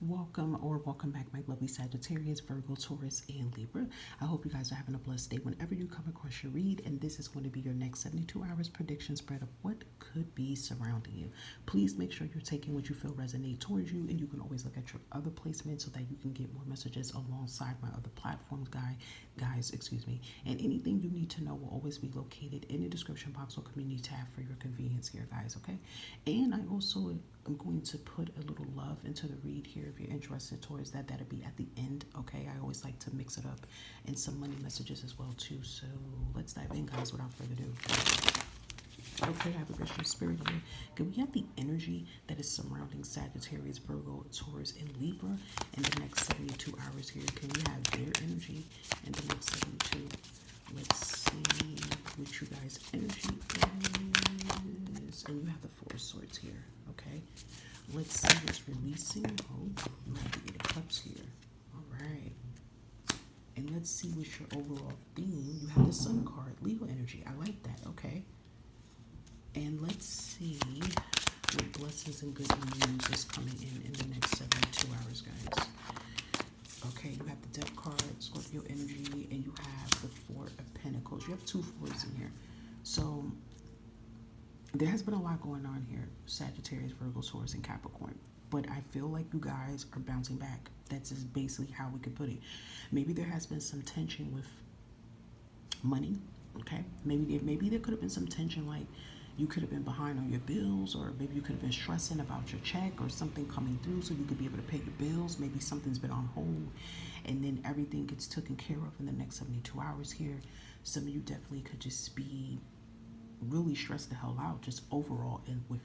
Welcome back, my lovely Sagittarius, Virgo, Taurus, and Libra. I hope you guys are having a blessed day whenever you come across your read, and this is going to be your next 72 hours prediction spread of what could be surrounding you. Please make sure you're taking what you feel resonate towards you, and you can always look at your other placements so that you can get more messages alongside my other platforms, guys, and anything you need to know will always be located in the description box or community tab for your convenience here, guys, okay? And I also I'm going to put a little love into the read here if you're interested towards that. That'll be at the end, okay? I always like to mix it up and some money messages as well too. So let's dive in, guys, without further ado. Okay, I have a Christian spirit here. Can we have the energy that is surrounding Sagittarius, Virgo, Taurus, and Libra in the next 72 hours here? Can we have their energy in the next 72? Let's see what you guys' energy is. And you have the Four of Swords here, okay? Let's see what's releasing. Oh, you have the Eight of Cups here. All right. And let's see what's your overall theme. You have the Sun card, Leo energy. I like that, okay? And let's see what blessings and good news is coming in the next 72 hours, guys. Okay, you have the Death card, Scorpio energy, and you have the Four of Pentacles. You have two fours in here. So there has been a lot going on here, Sagittarius, Virgo, Taurus, and Capricorn. But I feel like you guys are bouncing back. That's just basically how we could put it. Maybe there has been some tension with money, okay? Maybe there could have been some tension, like you could have been behind on your bills, or maybe you could have been stressing about your check or something coming through so you could be able to pay your bills. Maybe something's been on hold and then everything gets taken care of in the next 72 hours here. Some of you definitely could just be really stressed the hell out just overall and with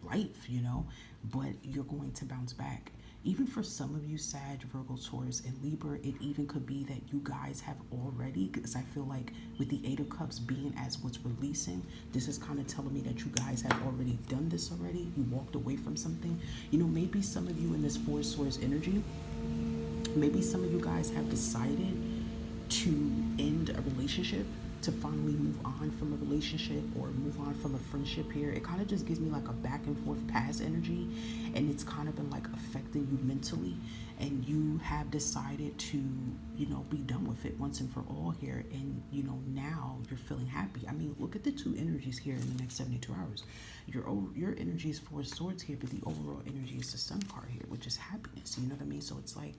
life, you know, but you're going to bounce back. Even for some of you, Sag, Virgo, Taurus, and Libra, it even could be that you guys have already, because I feel like with the Eight of Cups being as what's releasing, this is kind of telling me that you guys have already done this already. You walked away from something. You know, maybe some of you in this Four Swords energy, maybe some of you guys have decided to end a relationship, to finally move on from a relationship or move on from a friendship here. It kind of just gives me like a back and forth past energy, and it's kind of been like affecting you mentally, and you have decided to, you know, be done with it once and for all here, and you know, now you're feeling happy. I mean, look at the two energies here in the next 72 hours. Your energy is Four Swords here, but the overall energy is the Sun card here, which is happiness. You know what I mean? So it's like,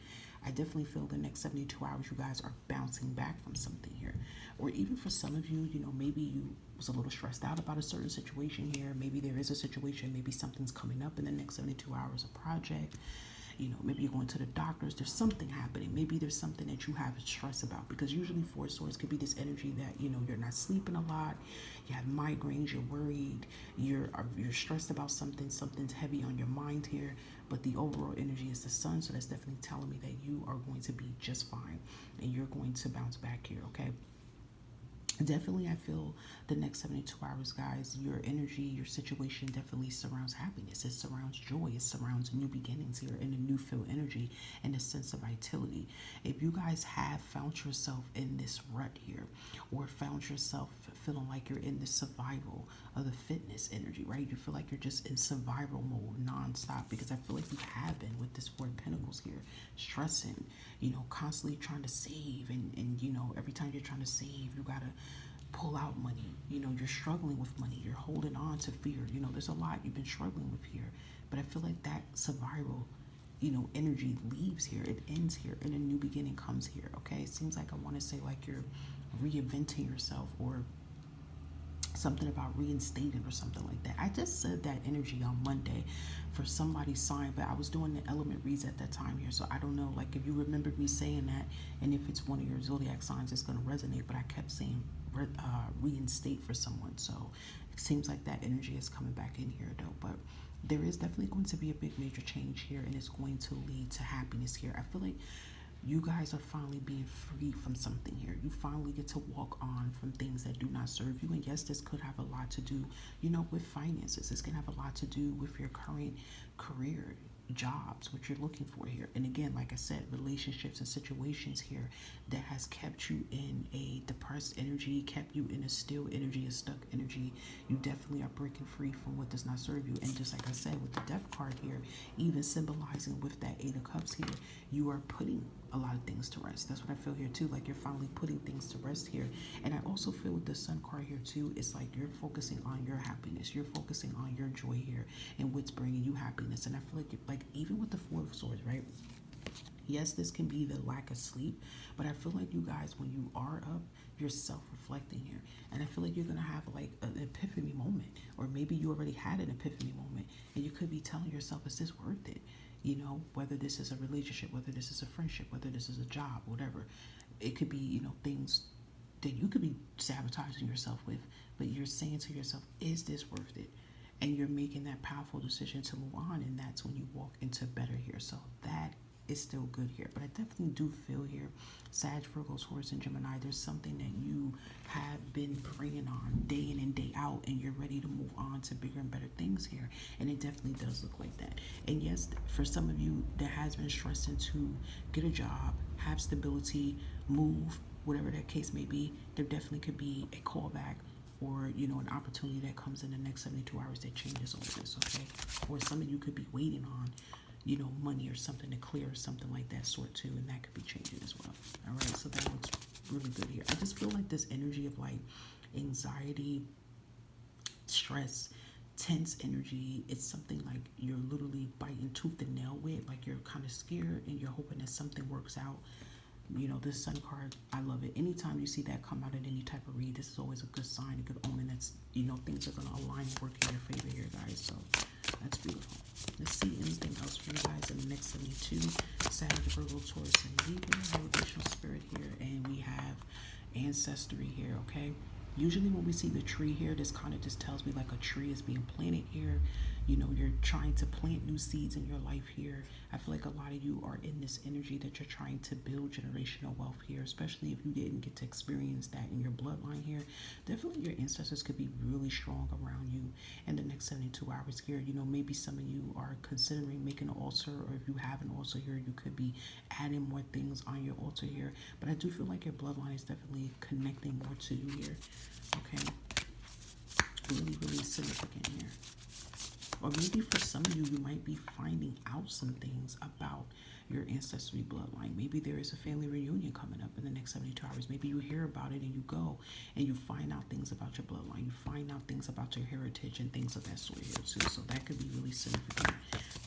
I definitely feel the next 72 hours you guys are bouncing back from something here. Or even for some of you, you know, maybe you was a little stressed out about a certain situation here. Maybe there is a situation, maybe something's coming up in the next 72 hours, a project. You know, maybe you're going to the doctors. There's something happening. Maybe there's something that you have stress about, because usually Four Swords could be this energy that, you know, you're not sleeping a lot, you have migraines, you're worried, you're stressed about something, something's heavy on your mind here. But the overall energy is the Sun, so that's definitely telling me that you are going to be just fine and you're going to bounce back here, okay? Definitely, I feel the next 72 hours, guys, your energy, your situation definitely surrounds happiness. It surrounds joy. It surrounds new beginnings here and a new feel energy and a sense of vitality. If you guys have found yourself in this rut here, or found yourself feeling like you're in the survival of the fitness energy, right? You feel like you're just in survival mode nonstop, because I feel like you have been with this Four of Pentacles here, stressing, you know, constantly trying to save, and you know, every time you're trying to save, you gotta pull out money. You know, you're struggling with money, you're holding on to fear. You know, there's a lot you've been struggling with here, but I feel like that survival, you know, energy leaves here, it ends here, and a new beginning comes here, okay? It seems like I want to say like you're reinventing yourself, or something about reinstating or something like that. I just said that energy on Monday for somebody's sign, but I was doing the element reads at that time here, so I don't know, like, if you remembered me saying that, and if it's one of your zodiac signs, it's going to resonate. But I kept saying reinstate for someone, so it seems like that energy is coming back in here though. But there is definitely going to be a big major change here, and it's going to lead to happiness here. I feel like you guys are finally being free from something here. You finally get to walk on from things that do not serve you. And yes, this could have a lot to do, you know, with finances. This can have a lot to do with your current career. jobs, what you're looking for here. And again, like I said, relationships and situations here that has kept you in a depressed energy, kept you in a still energy, a stuck energy. You definitely are breaking free from what does not serve you. And just like I said, with the Death card here, even symbolizing with that Eight of Cups here, you are putting a lot of things to rest. That's what I feel here too. Like you're finally putting things to rest here. And I also feel with the Sun card here too, it's like you're focusing on your happiness. You're focusing on your joy here and what's bringing you happiness. And I feel like even with the Four of Swords, right? Yes, this can be the lack of sleep, but I feel like you guys, when you are up, you're self-reflecting here. And I feel like you're going to have like an epiphany moment, or maybe you already had an epiphany moment, and you could be telling yourself, is this worth it? You know, whether this is a relationship, whether this is a friendship, whether this is a job, whatever. It could be, you know, things that you could be sabotaging yourself with, but you're saying to yourself, is this worth it? And you're making that powerful decision to move on, and that's when you walk into better here. So that is still good here. But I definitely do feel here, Sag, Virgo, Taurus, and Gemini, there's something that you have been praying on day in and day out, and you're ready to move on to bigger and better things here. And it definitely does look like that. And yes, for some of you that has been stressing to get a job, have stability, move, whatever that case may be, there definitely could be a callback, or, you know, an opportunity that comes in the next 72 hours that changes all this, okay? Or some of you could be waiting on, you know, money or something to clear or something like that sort too, and that could be changing as well. All right, so that looks really good here. I just feel like this energy of like anxiety, stress, tense energy, it's something like you're literally biting tooth and nail with, like you're kind of scared and you're hoping that something works out. You know, this Sun card, I love it. Anytime you see that come out in any type of read, this is always a good sign, a good omen. That's, you know, things are going to align and work in your favor here, guys. So that's beautiful. Let's see anything else for you guys in the next 72. Sag, Virgo, Taurus, and Libra. Motivational spirit here. And we have ancestry here, okay? Usually when we see the tree here, this kind of just tells me like a tree is being planted here. You know, you're trying to plant new seeds in your life here. I feel like a lot of you are in this energy that you're trying to build generational wealth here, especially if you didn't get to experience that in your bloodline here. Definitely your ancestors could be really strong around you in the next 72 hours here. You know, maybe some of you are considering making an altar, or if you have an altar here, you could be adding more things on your altar here. But I do feel like your bloodline is definitely connecting more to you here. Okay. Really, really significant here. Or maybe for some of you, you might be finding out some things about your ancestry bloodline. Maybe there is a family reunion coming up in the next 72 hours. Maybe you hear about it and you go and you find out things about your bloodline. You find out things about your heritage and things of that sort here too. So that could be really significant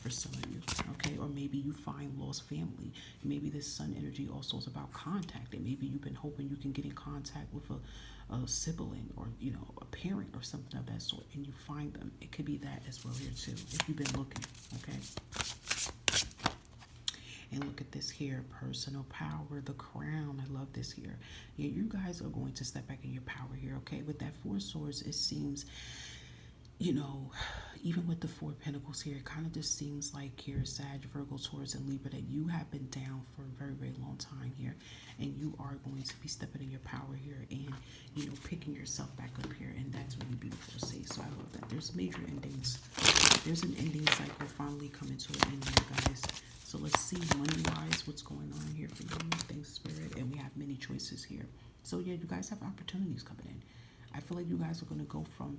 for some of you, okay? Or maybe you find lost family. Maybe this Sun energy also is about contact. And maybe you've been hoping you can get in contact with a sibling, or, you know, a parent or something of that sort, and you find them. It could be that as well here too, if you've been looking, okay? And look at this here, personal power, the crown. I love this here. Yeah, you guys are going to step back in your power here, okay? With that Four of Swords, it seems, you know, even with the Four of Pentacles here, it kind of just seems like here, Sag, Virgo, Taurus, and Libra, that you have been down for a very, very long time here. And you are going to be stepping in your power here and, you know, picking yourself back up here. And that's really beautiful to see. So I love that. There's major endings. There's an ending cycle finally coming to an end here, guys. So let's see money-wise what's going on here for you. Thanks, Spirit. And we have many choices here. So, yeah, you guys have opportunities coming in. I feel like you guys are going to go from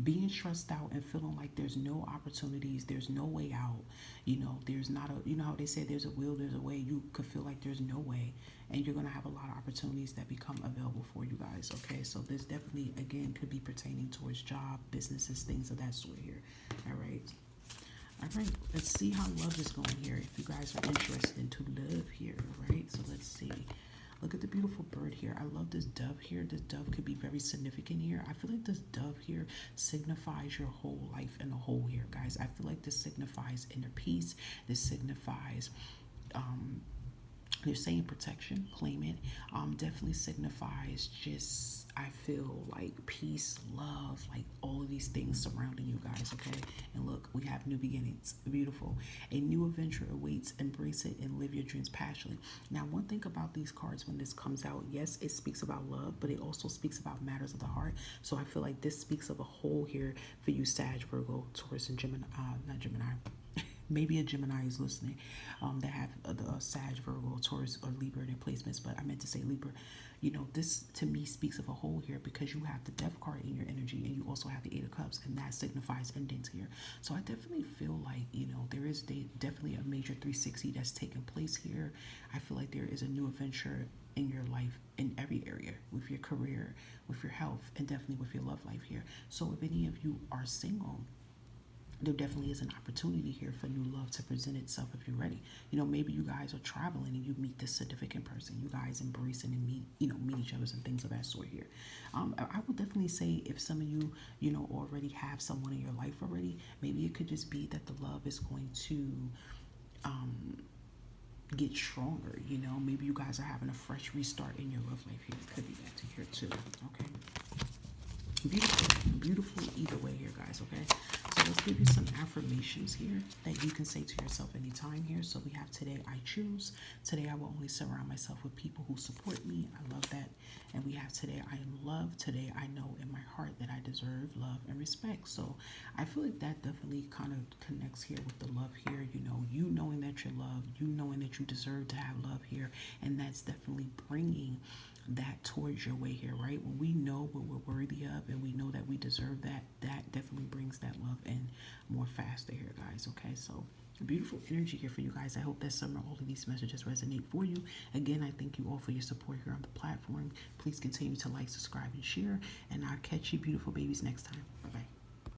being stressed out and feeling like there's no opportunities, there's no way out, you know, there's not a, you know how they say there's a will, there's a way. You could feel like there's no way, and you're going to have a lot of opportunities that become available for you guys, okay? So this definitely, again, could be pertaining towards job, businesses, things of that sort here. All right, let's see how love is going here, if you guys are interested into love here. All right, so let's see. Look at the beautiful bird here. I love this dove here. This dove could be very significant here. I feel like this dove here signifies your whole life in a whole here, guys. I feel like this signifies inner peace. This signifies, they're saying protection, claim it. Definitely signifies just, I feel like peace, love, like all of these things surrounding you guys, okay? And look, we have new beginnings. Beautiful. A new adventure awaits. Embrace it and live your dreams passionately. Now, one thing about these cards when this comes out, yes, it speaks about love, but it also speaks about matters of the heart. So I feel like this speaks of a whole here for you, Sag, Virgo, Taurus, and Gemini, not Gemini, maybe a Gemini is listening that have the Sag, Virgo, Taurus, or Libra in their placements, but I meant to say Libra. You know, this to me speaks of a whole here because you have the Death card in your energy and you also have the Eight of Cups, and that signifies endings here. So I definitely feel like, you know, there is definitely a major 360 that's taking place here. I feel like there is a new adventure in your life in every area, with your career, with your health, and definitely with your love life here. So if any of you are single, there definitely is an opportunity here for new love to present itself if you're ready. You know, maybe you guys are traveling and you meet this significant person. You guys embracing and meet each other and things of that sort here. I would definitely say if some of you, you know, already have someone in your life already, maybe it could just be that the love is going to get stronger. You know, maybe you guys are having a fresh restart in your love life here. It could be that to here too. Okay. Beautiful either way here, guys. Okay, so let's give you some affirmations here that you can say to yourself anytime here. So we have today, I choose. Today, I will only surround myself with people who support me. I love that. And we have today, I am loved. Today, I know in my heart that I deserve love and respect. So I feel like that definitely kind of connects here with the love here. You know, you knowing that you're loved, you knowing that you deserve to have love here, and that's definitely bringing that towards your way here, right? When we know what we're worthy of and we know that we deserve that, that definitely brings that love in more faster here, guys. Okay, so beautiful energy here for you guys. I hope that summer all of these messages resonate for you. Again, I thank you all for your support here on the platform. Please continue to like, subscribe, and share, and I'll catch you beautiful babies next time. Bye bye.